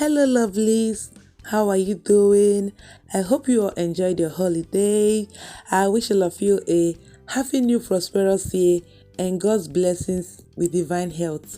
Hello, lovelies. How are you doing? I hope you all enjoyed your holiday. I wish all of you a happy new prosperous year and God's blessings with divine health.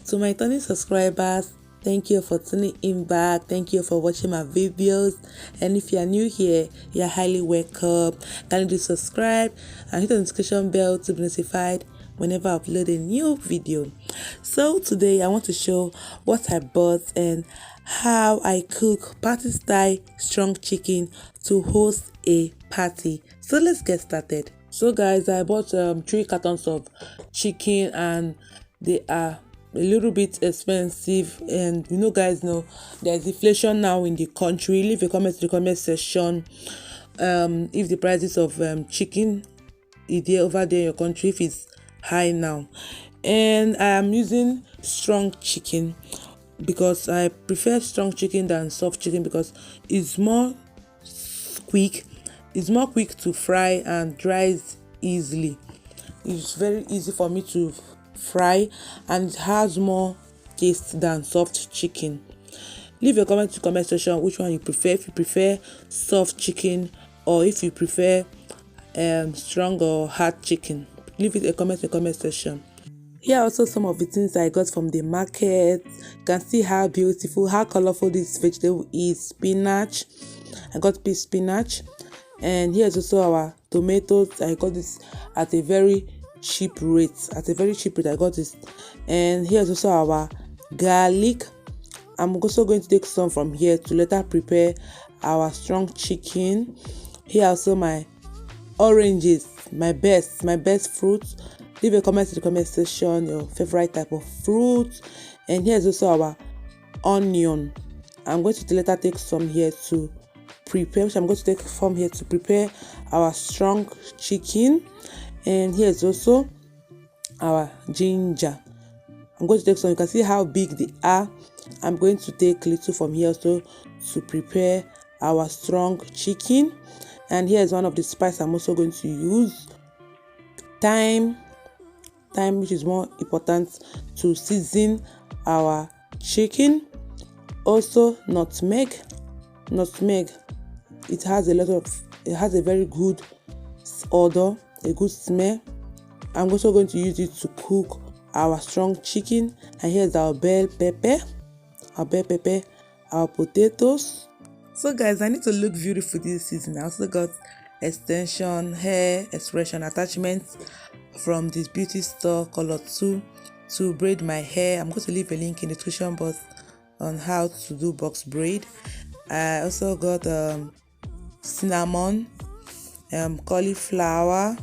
To my returning subscribers, thank you for tuning in back. Thank you for watching my videos. And if you are new here, you are highly welcome. Kindly subscribe and hit the notification bell to be notified whenever I upload a new video. So today I want to show what I bought and how I cook party style strong chicken to host a party. So let's get started. So guys, I bought 3 cartons of chicken and they are a little bit expensive, and guys know there's inflation now in the country. Leave a comment in the comment section if the prices of chicken is there over there in your country, if it's high now. And I am using strong chicken because I prefer strong chicken than soft chicken because it's more quick to fry and dries easily. It's very easy for me to fry and it has more taste than soft chicken. Leave a comment in the comment section which one you prefer, if you prefer soft chicken or if you prefer strong or hard chicken. Leave it a comment in the comment section. Here are also some of the things I got from the market. You can see how beautiful, how colorful this vegetable is. Spinach. I got this spinach. And here's also our tomatoes. I got this at a very cheap rate. I got this. And here's also our garlic. I'm also going to take some from here to later prepare our strong chicken. Here are also my oranges, my best fruits. Leave a comment in the comment section your favorite type of fruit. And here's also our onion. I'm going to later take some here to prepare, our strong chicken. And here's also our ginger. I'm going to take some. You can see how big they are. I'm going to take little from here also to prepare our strong chicken. And here's one of the spices I'm also going to use. Thyme, which is more important to season our chicken. Also nutmeg. It has a very good odor, a good smell. I'm also going to use it to cook our strong chicken. And here's our bell pepper, our potatoes. So guys, I need to look beautiful this season. I also got extension, hair expression attachments from this beauty store Color 2 to braid my hair. I'm going to leave a link in the description box on how to do box braid. I also got cinnamon, cauliflower.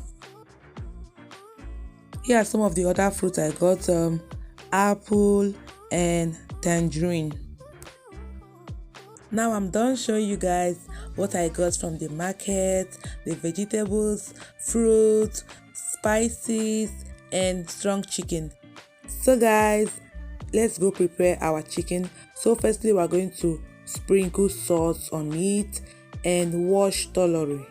Here are some of the other fruits I got: apple and tangerine. Now I'm done showing you guys what I got from the market, the vegetables, fruit, spices and strong chicken. So guys, let's go prepare our chicken. So firstly, we're going to sprinkle salt on it and wash thoroughly.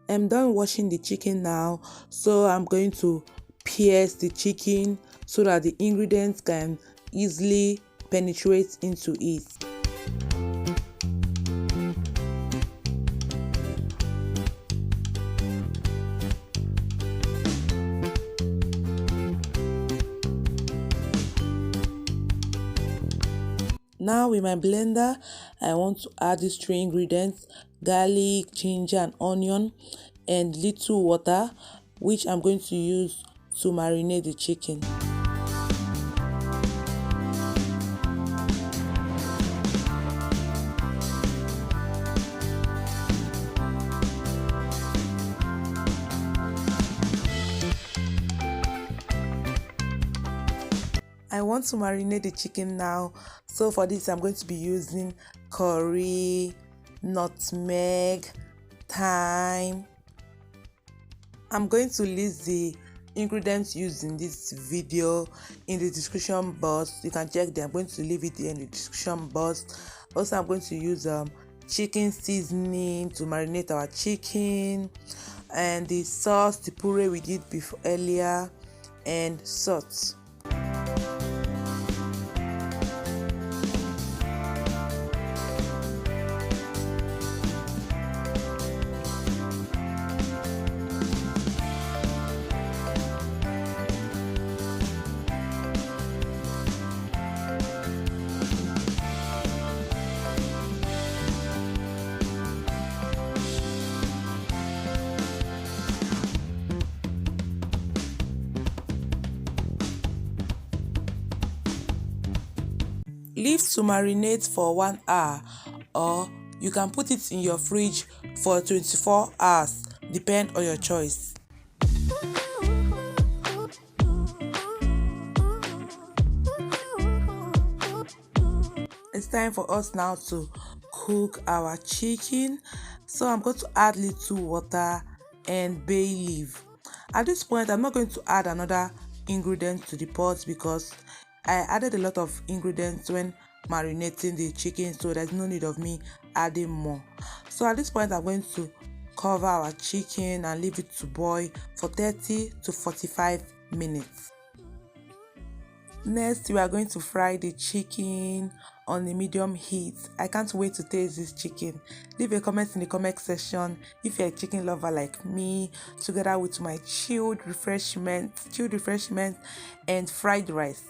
I'm done washing the chicken now, so I'm going to pierce the chicken so that the ingredients can easily penetrate into it. Now with my blender, I want to add these 3 ingredients: garlic, ginger and onion, and little water, which I'm going to use to marinate the chicken. I want to marinate the chicken now, so for this I'm going to be using curry, nutmeg, thyme. I'm going to list the ingredients used in this video in the description box. You can check them. I'm going to leave it here in the description box. Also, I'm going to use chicken seasoning to marinate our chicken, and the sauce, the puree we did before earlier, and salt. Leave to marinate for 1 hour, or you can put it in your fridge for 24 hours, depend on your choice. It's time for us now to cook our chicken. So I'm going to add little water and bay leaf. At this point, I'm not going to add another ingredient to the pot because I added a lot of ingredients when marinating the chicken, so there's no need of me adding more. So at this point, I'm going to cover our chicken and leave it to boil for 30 to 45 minutes. Next, we are going to fry the chicken on a medium heat. I can't wait to taste this chicken. Leave a comment in the comment section if you're a chicken lover like me, together with my chilled refreshment and fried rice.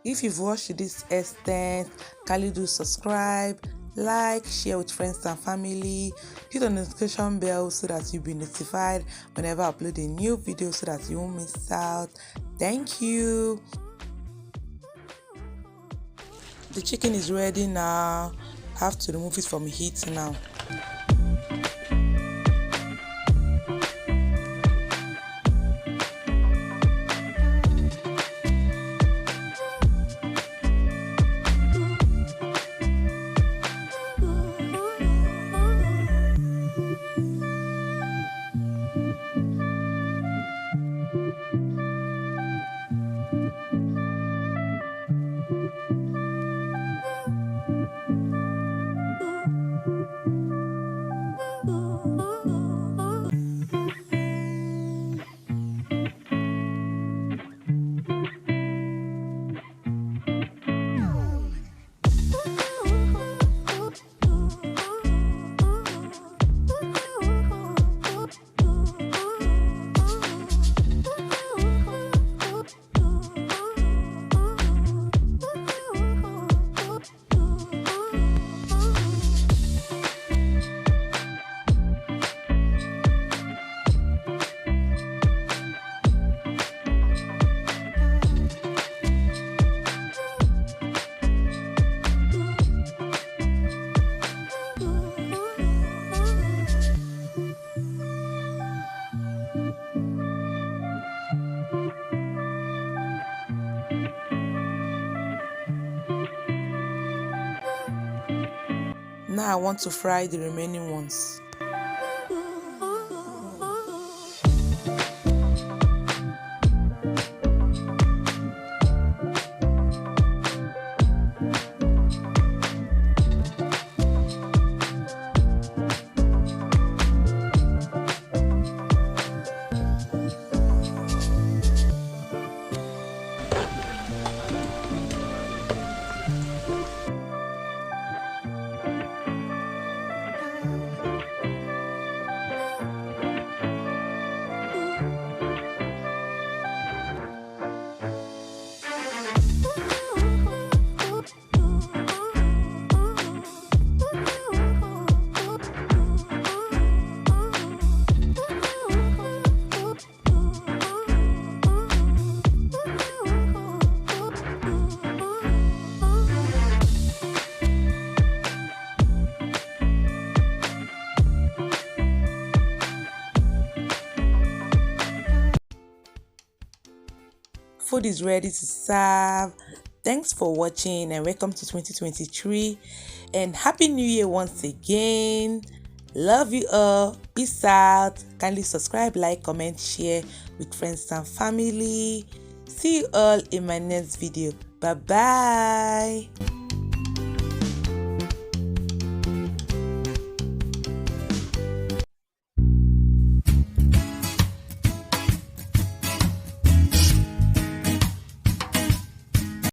If you've watched to this extent, kindly do subscribe, like, share with friends and family, hit on the notification bell so that you'll be notified whenever I upload a new video so that you won't miss out. Thank you. The chicken is ready now. I have to remove it from heat now. Now I want to fry the remaining ones. food is ready to serve. Thanks for watching and welcome to 2023 and Happy New Year once again. Love you all. Peace out. Kindly subscribe, like, comment, share with friends and family. See you all in my next video. Bye bye.